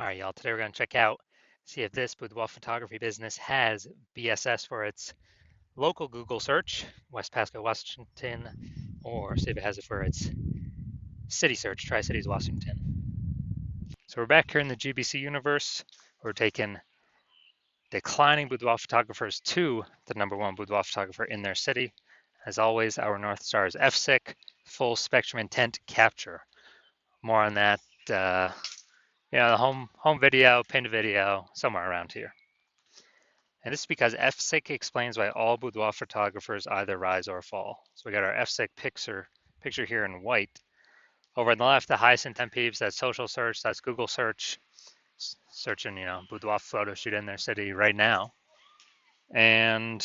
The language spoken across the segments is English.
All right, y'all. Today we're going to check out, see if this boudoir photography business has BSS for its local Google search, West Pasco, Washington, or see if it has it for its city search, Tri-Cities, Washington. So we're back here in the GBC universe. We're taking declining boudoir photographers to the #1 boudoir photographer in their city. As always, our North Star is FSIC, full spectrum intent capture. More on that, the home video, pinned video, somewhere around here. And this is because FSIC explains why all boudoir photographers either rise or fall. So we got our FSIC picture here in white. Over on the left, the highest intent peeps, that's social search, that's Google search, searching, boudoir photo shoot in their city right now. And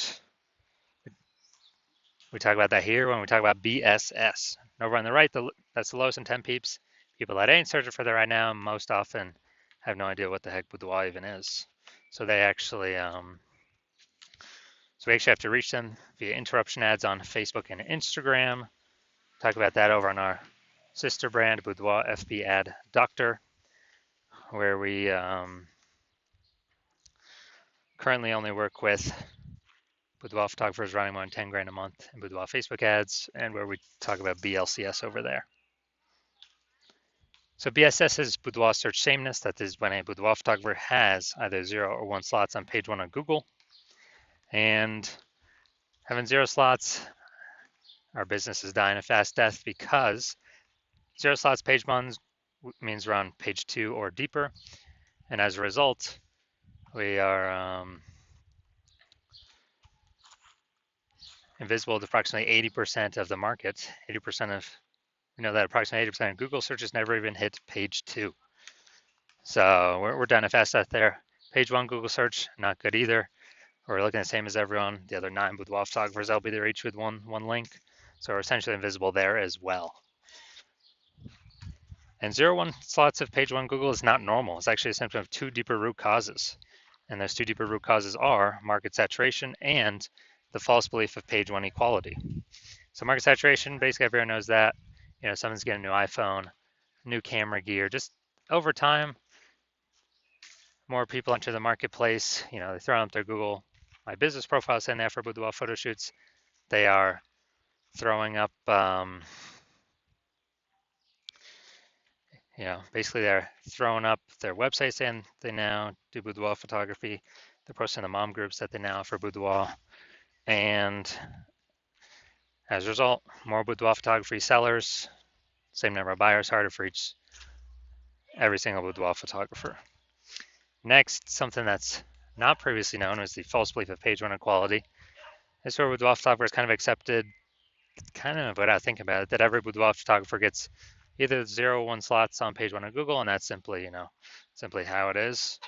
we talk about that here when we talk about BSS. And over on the right, that's the lowest intent peeps, people that ain't searching for that right now, most often have no idea what the heck boudoir even is. So they actually, we actually have to reach them via interruption ads on Facebook and Instagram. Talk about that over on our sister brand, Boudoir FB Ad Doctor, where we currently only work with boudoir photographers running more than 10 grand a month in boudoir Facebook ads, and where we talk about BLCS over there. So BSS is boudoir search sameness. That is when a boudoir photographer has either 0 or 1 slots on page 1 on Google. And having 0 slots, our business is dying a fast death because 0 slots page 1 means we're on page 2 or deeper. And as a result, we are invisible to approximately 80% of the market. 80% of, that approximately 80% of Google searches never even hit page 2. So we're down a fast death there. Page 1 Google search, not good either. We're looking the same as everyone. The other 9 boudoir photographers, they'll be there each with one link. So we're essentially invisible there as well. And 0-1 slots of page 1 Google is not normal. It's actually a symptom of 2 deeper root causes. And those 2 deeper root causes are market saturation and the false belief of page 1 equality. So market saturation, basically everyone knows that. Someone's getting a new iPhone, new camera gear. Just over time, more people enter the marketplace. They throw up their Google My Business profile saying that for boudoir photo shoots. They are throwing up, basically they're throwing up their website saying they now do boudoir photography. They're posting the mom groups that they now offer boudoir. And as a result, more boudoir photography sellers, same number of buyers, harder for every single boudoir photographer. Next, something that's not previously known is the false belief of page 1 equality. This is where boudoir photographers kind of accepted, kind of without thinking about it, that every boudoir photographer gets either 0 or 1 slots on page 1 of Google, and that's simply, simply how it is.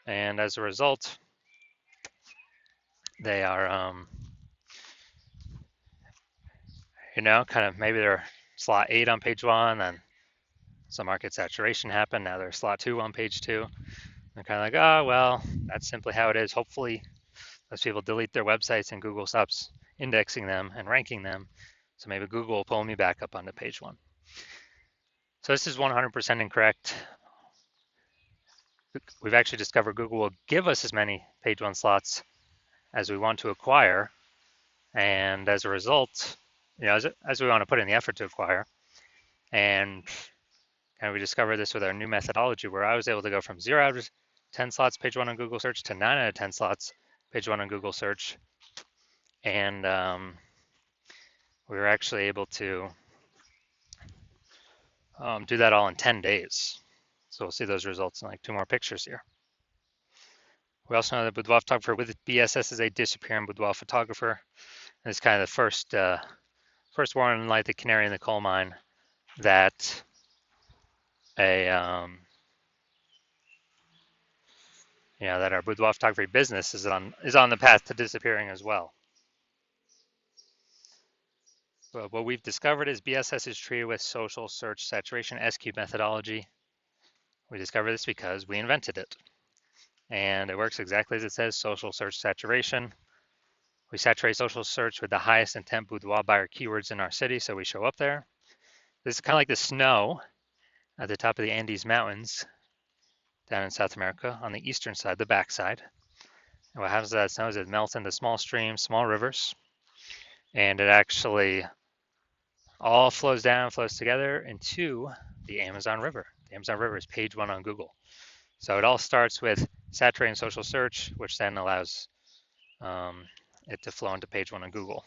And as a result, they are, kind of maybe they're slot 8 on page 1, then some market saturation happened. Now they're slot 2 on page 2. They're kind of like, oh, well, that's simply how it is. Hopefully, those people delete their websites and Google stops indexing them and ranking them. So maybe Google will pull me back up onto page 1. So this is 100% incorrect. We've actually discovered Google will give us as many page 1 slots as we want to acquire. And as a result, as we want to put in the effort to acquire. And we discovered this with our new methodology where I was able to go from 0 out of 10 slots page 1 on Google search to 9 out of 10 slots page 1 on Google search. And we were actually able to do that all in 10 days. So we'll see those results in like 2 more pictures here. We also know that boudoir photographer with BSS is a disappearing boudoir photographer. And it's kind of the first warning light, the canary in the coal mine, that that our boudoir photography business is on the path to disappearing as well. But what we've discovered is BSS is treated with social search saturation SQ methodology. We discovered this because we invented it. And it works exactly as it says, social search saturation. We saturate social search with the highest intent boudoir buyer keywords in our city, so we show up there. This is kind of like the snow at the top of the Andes Mountains. down in South America on the eastern side, the backside. And what happens to that snow is it melts into small streams, small rivers, and it actually all flows down, flows together into the Amazon River. The Amazon River is page one on Google. So it all starts with saturating social search, which then allows it to flow into page one on Google.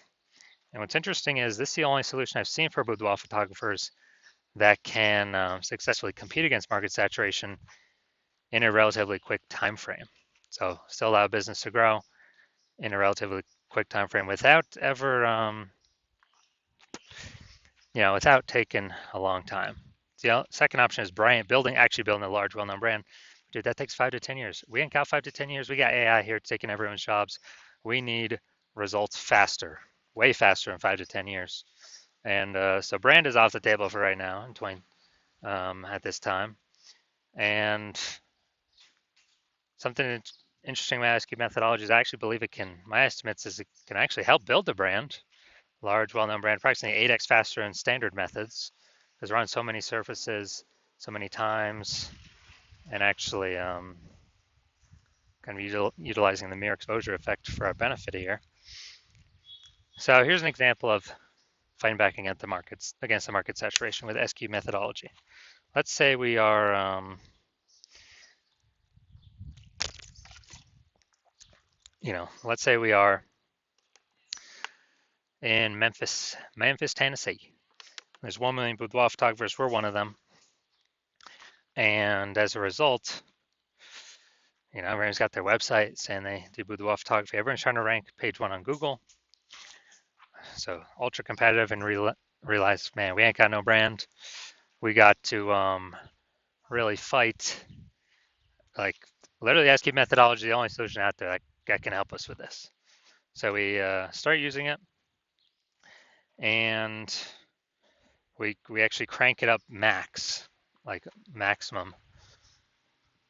And what's interesting is this is the only solution I've seen for boudoir photographers that can successfully compete against market saturation in a relatively quick time frame. So still allow business to grow in a relatively quick time frame without ever, without taking a long time. The second option is actually building a large, well-known brand. Dude, that takes 5 to 10 years. We ain't got 5 to 10 years. We got AI here taking everyone's jobs. We need results faster, way faster in 5 to 10 years. And so brand is off the table for right now at this time. And something interesting with SQ methodologies, I actually believe my estimates is it can actually help build a brand, large, well-known brand, approximately 8x faster than standard methods, because we're on so many surfaces, so many times, and actually kind of utilizing the mere exposure effect for our benefit here. So here's an example of fighting back against the market saturation with SQ methodology. Let's say we are, let's say we are in Memphis, Tennessee. There's 1 million boudoir photographers. We're one of them. And as a result, everyone's got their website saying they do boudoir photography. Everyone's trying to rank page one on Google. So ultra competitive, and realize, man, we ain't got no brand. We got to really fight. Like literally, SQ methodology, the only solution out there that can help us with this. So we start using it, and we actually crank it up like maximum.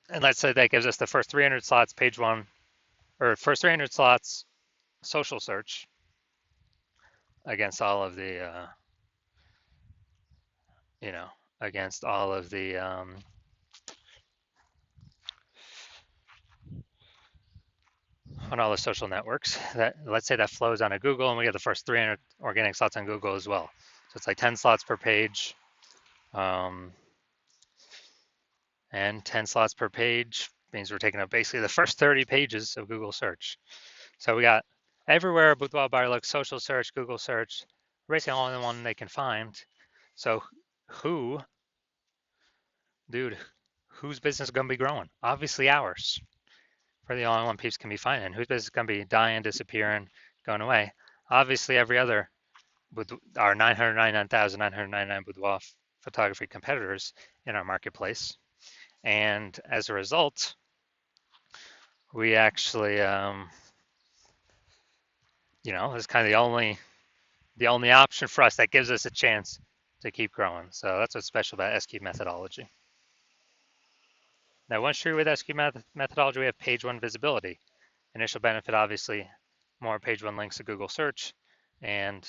And let's say that gives us the first 300 slots page one, or first 300 slots social search against all of the, against all of the, on all the social networks. That let's say that flows onto Google, and we get the first 300 organic slots on Google as well. So it's like 10 slots per page, and 10 slots per page means we're taking up basically the first 30 pages of Google search. So we got everywhere boudoir buyer looks, social search, Google search, basically all in the one they can find. So whose business is going to be growing? Obviously ours. We're the only one people can be finding. Whose business is going to be dying, disappearing, going away? Obviously every other, with our 999,999 boudoir photography competitors in our marketplace. And as a result, we actually, it's kind of the only option for us that gives us a chance to keep growing. So that's what's special about SQ methodology. Now, once you're with SQ methodology, we have page one visibility. Initial benefit, obviously, more page one links to Google search. And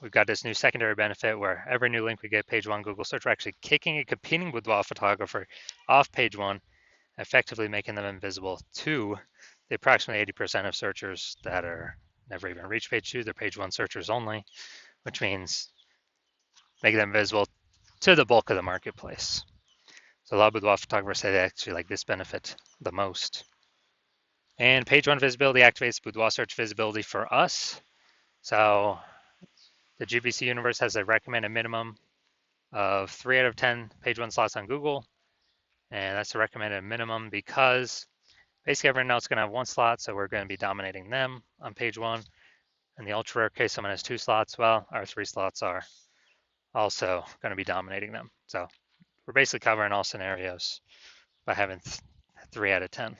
we've got this new secondary benefit where every new link we get page one Google search, we're actually kicking a competing boudoir photographer off page one, effectively making them invisible to the approximately 80% of searchers that are never even reach page two. They're page one searchers only, which means making them visible to the bulk of the marketplace. So a lot of boudoir photographers say they actually like this benefit the most. And page one visibility activates boudoir search visibility for us. So the GBC universe has a recommended minimum of 3 out of 10 page one slots on Google. And that's a recommended minimum because basically everyone else is going to have one slot, so we're going to be dominating them on page one. In the ultra rare case, someone has 2 slots. Well, our 3 slots are also going to be dominating them. So we're basically covering all scenarios by having 3 out of 10.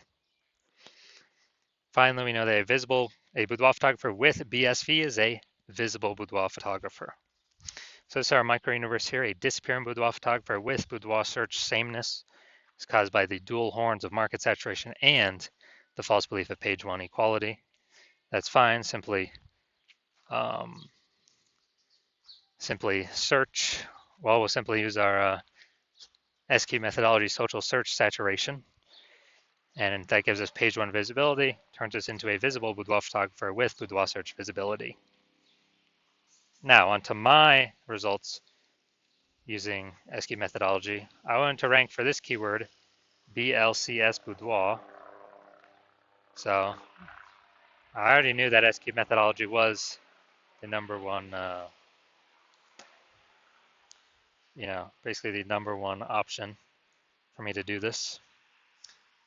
Finally, we know that a boudoir photographer with BSV is a visible boudoir photographer. So this is our micro universe here. A disappearing boudoir photographer with boudoir search sameness is caused by the dual horns of market saturation and the false belief of page one equality. That's fine. Simply search. Well, we'll simply use our SQ methodology social search saturation, and that gives us page one visibility, turns us into a visible boudoir photographer with boudoir search visibility. Now onto my results using SQ methodology. I wanted to rank for this keyword BLCS boudoir. So I already knew that SQ methodology was the number one, basically the number one option for me to do this.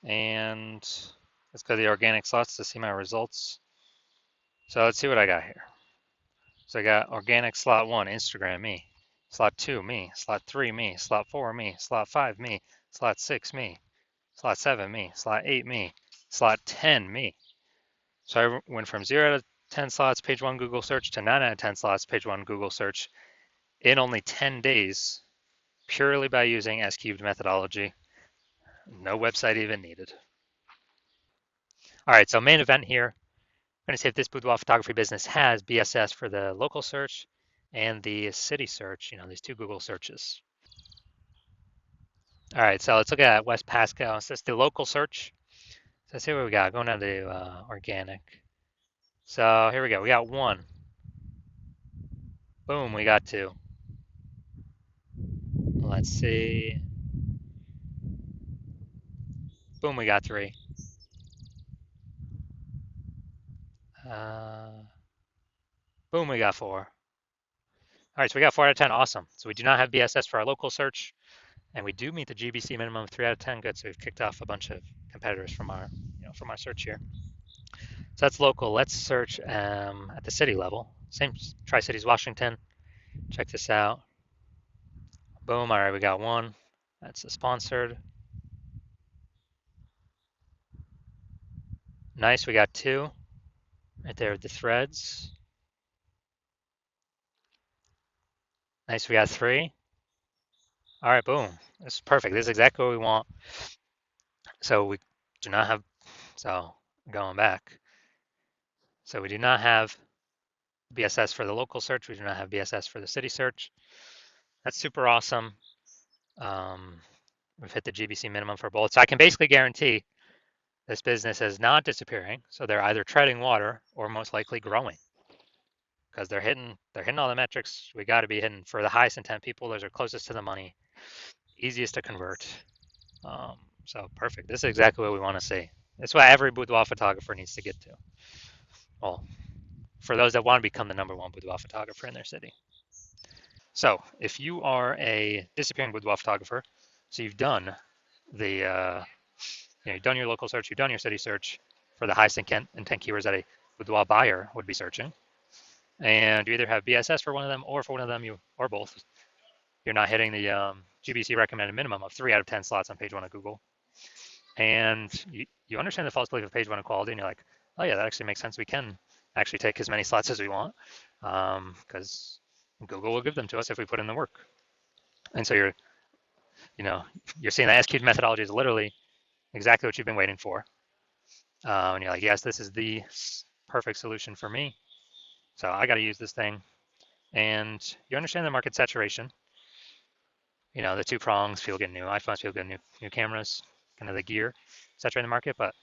And let's go to the organic slots to see my results. So let's see what I got here. So I got organic slot 1, Instagram, me. Slot 2, me. Slot 3, me. Slot 4, me. Slot 5, me. Slot 6, me. Slot 7, me. Slot 8, me. Slot 10, me. So I went from 0 out of 10 slots, page 1 Google search, to 9 out of 10 slots, page 1 Google search in only 10 days, purely by using S-cubed methodology. No website even needed. All right, so main event here. I'm going to see if this boudoir photography business has BSS for the local search and the city search, these two Google searches. All right, so let's look at West Pasco. So it's the local search. So let's see what we got. Going down to organic. So here we go. We got 1. Boom, we got 2. Let's see. Boom, we got 3. Boom, we got 4. All right, so we got 4 out of 10. Awesome. So we do not have BSS for our local search, and we do meet the GBC minimum of 3 out of 10. Good. So we've kicked off a bunch of competitors from our, from our search here. So that's local. Let's search at the city level. Same Tri-Cities, Washington. Check this out. Boom. All right, we got 1. That's a sponsored. Nice. We got 2 right there with the threads. Nice. We got 3. All right, boom. This is perfect. This is exactly what we want. So we do not have, so going back. So we do not have BSS for the local search. We do not have BSS for the city search. That's super awesome. We've hit the GBC minimum for both. So I can basically guarantee this business is not disappearing. So they're either treading water or most likely growing, because they're hitting all the metrics we got to be hitting for the highest intent people. Those are closest to the money, easiest to convert. So perfect. This is exactly what we want to see. That's what every boudoir photographer needs to get to. Well, for those that want to become the number one boudoir photographer in their city. So if you are a disappearing boudoir photographer, so you've done the, you've done your local search, you've done your city search for the highest intent keywords that a boudoir buyer would be searching, and you either have BSS for one of them, or for one of them, or both, you're not hitting the GBC recommended minimum of 3 out of 10 slots on page 1 of Google, and you understand the false belief of page 1 equality, and you're like, oh yeah, that actually makes sense. We can actually take as many slots as we want, because Google will give them to us if we put in the work. And so you're seeing that SQ'd methodology is literally exactly what you've been waiting for. And you're like, yes, this is the perfect solution for me. So I got to use this thing. And you understand the market saturation. The 2 prongs, people get new iPhones, people get new cameras, kind of the gear saturating the market. But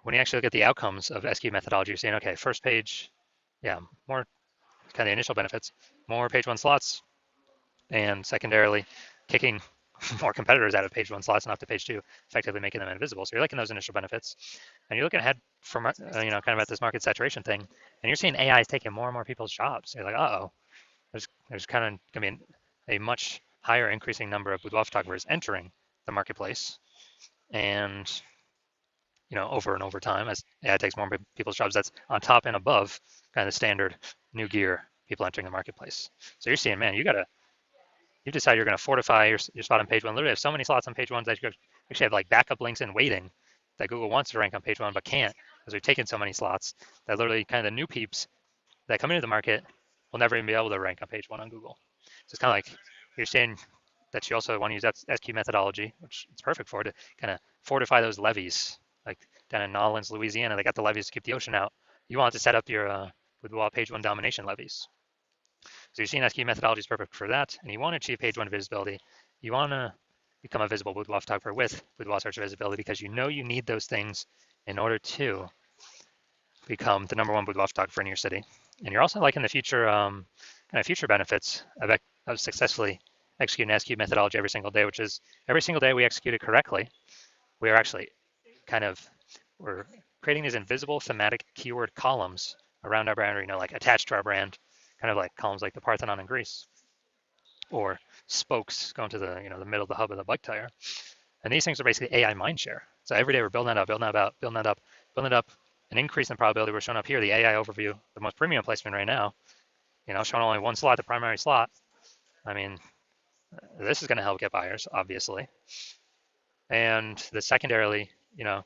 when you actually look at the outcomes of SQ methodology, you're saying, okay, first page, yeah, more kind of the initial benefits, more page 1 slots, and secondarily, kicking more competitors out of page 1 slots and off to page 2, effectively making them invisible. So you're liking those initial benefits, and you're looking ahead from kind of at this market saturation thing, and you're seeing AI is taking more and more people's jobs. So you're like, uh-oh, there's kind of going to be a much higher increasing number of boudoir photographers entering the marketplace, and over and over time, as AI takes more people's jobs, that's on top and above kind of standard new gear people entering the marketplace. So you're seeing, man, you decide you're going to fortify your spot on page 1. Literally have so many slots on page 1 that you actually have like backup links in waiting that Google wants to rank on page 1 but can't, because we've taken so many slots that literally kind of the new peeps that come into the market will never even be able to rank on page 1 on Google. So it's kind of like you're saying that you also want to use that SQ methodology, which it's perfect for, to kind of fortify those levees. Like down in New Orleans, Louisiana, they got the levees to keep the ocean out. You want to set up your boudoir page 1 domination levees. So you're seeing SQ methodology is perfect for that, and you want to achieve page one visibility. You want to become a visible boudoir photographer with boudoir search visibility because you know you need those things in order to become the #1 boudoir photographer in your city. And you're also liking the future kind of future benefits of successfully executing SQ methodology every single day, which is every single day we execute it correctly. We are actually kind of we're creating these invisible thematic keyword columns around our brand, or, like attached to our brand, kind of like columns like the Parthenon in Greece, or spokes going to the the middle of the hub of the bike tire. And these things are basically AI mindshare. So every day we're building that up, building that up, building that up, building it up, an increase in the probability. We're showing up here the AI overview, the most premium placement right now. Showing only one slot, the primary slot. I mean, this is going to help get buyers, obviously. And the secondarily, kind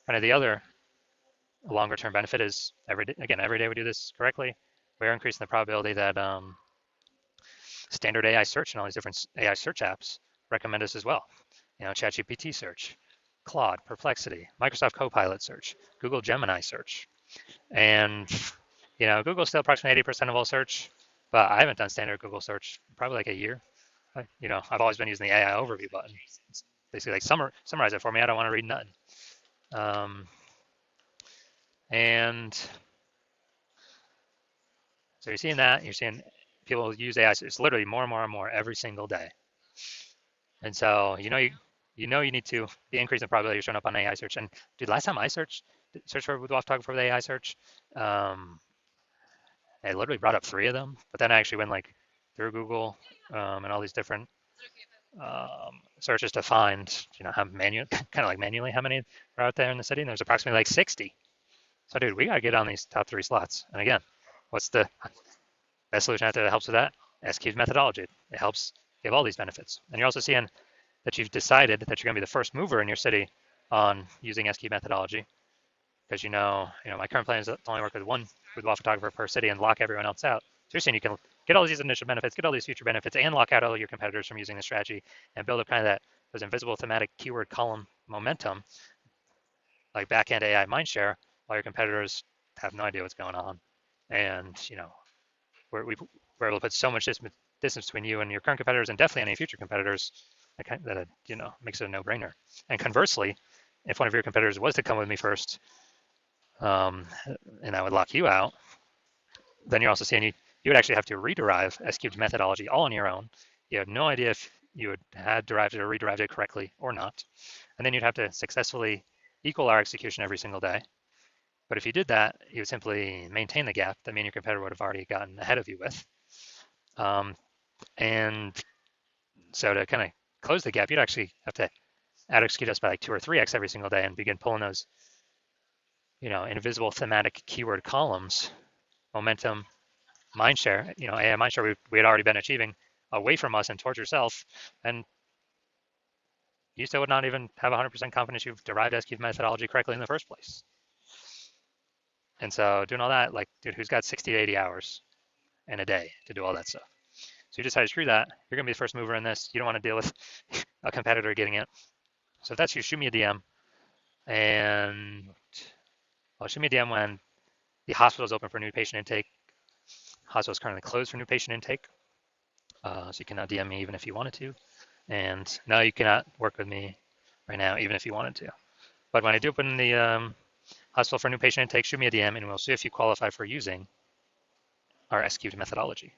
of the other longer term benefit is every day we do this correctly, we're increasing the probability that standard AI search and all these different AI search apps recommend us as well. ChatGPT search, Claude, Perplexity, Microsoft Copilot search, Google Gemini search. And, Google's still approximately 80% of all search, but I haven't done standard Google search in probably like a year. I've always been using the AI overview button. It's basically like summarize it for me. I don't want to read nothing. And so you're seeing that. You're seeing people use AI. It's literally more and more and more every single day. And so you need to be increasing the probability of showing up on AI search. And dude, last time I searched for boudoir photographer with AI search, I literally brought up 3 of them. But then I actually went like through Google and all these different searches to find how manually how many are out there in the city. And there's approximately like 60. So dude, we gotta get on these top 3 slots. And again, what's the best solution out there that helps with that? SQ's methodology. It helps give all these benefits. And you're also seeing that you've decided that you're going to be the first mover in your city on using SQ methodology, because my current plan is to only work with one boudoir photographer per city and lock everyone else out. So you're saying you can get all these initial benefits, get all these future benefits, and lock out all your competitors from using the strategy and build up kind of those invisible thematic keyword column momentum, like back-end AI mindshare, while your competitors have no idea what's going on. And we're able to put so much distance between you and your current competitors, and definitely any future competitors, that makes it a no-brainer. And conversely, if one of your competitors was to come with me first, and I would lock you out, then you're also seeing you would actually have to rederive S-cubed methodology all on your own. You have no idea if you would had derived it or rederived it correctly or not. And then you'd have to successfully equal our execution every single day. But if you did that, you would simply maintain the gap that me and your competitor would have already gotten ahead of you with. And so to kind of close the gap, you'd actually have to out execute us by like 2 or 3x every single day and begin pulling those, invisible thematic keyword columns, momentum, mindshare, AI mindshare we had already been achieving away from us and towards yourself. And you still would not even have 100% confidence you've derived SQ methodology correctly in the first place. And so doing all that, like, dude, who's got 60 to 80 hours in a day to do all that stuff? So you decide to screw that. You're going to be the first mover in this. You don't want to deal with a competitor getting it. So if that's you, shoot me a DM. And shoot me a DM when the hospital is open for new patient intake. Hospital is currently closed for new patient intake. So you cannot DM me even if you wanted to. And no, you cannot work with me right now, even if you wanted to. But when I do open the hospital for new patient intake, shoot me a DM and we'll see if you qualify for using our SQ'd methodology.